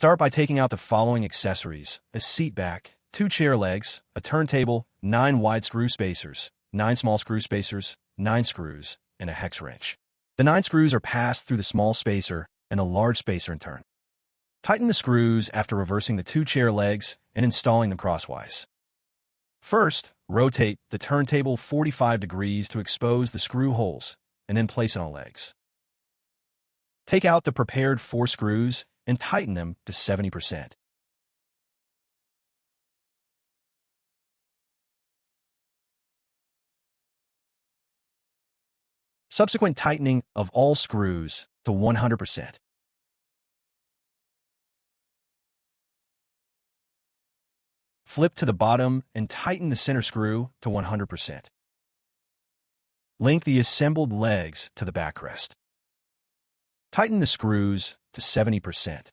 Start by taking out the following accessories: a seat back, 2 chair legs, a turntable, 9 wide screw spacers, 9 small screw spacers, 9 screws, and a hex wrench. The 9 screws are passed through the small spacer and a large spacer in turn. Tighten the screws after reversing the 2 chair legs and installing them crosswise. First, rotate the turntable 45 degrees to expose the screw holes, and then place it on legs. Take out the prepared 4 screws and tighten them to 70%. Subsequent tightening of all screws to 100%. Flip to the bottom and tighten the center screw to 100%. Link the assembled legs to the backrest. Tighten the screws to 70%.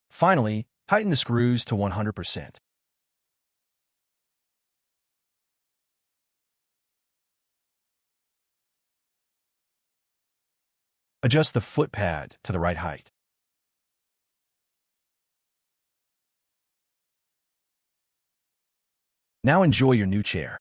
Finally, tighten the screws to 100%. Adjust the foot pad to the right height. Now enjoy your new chair.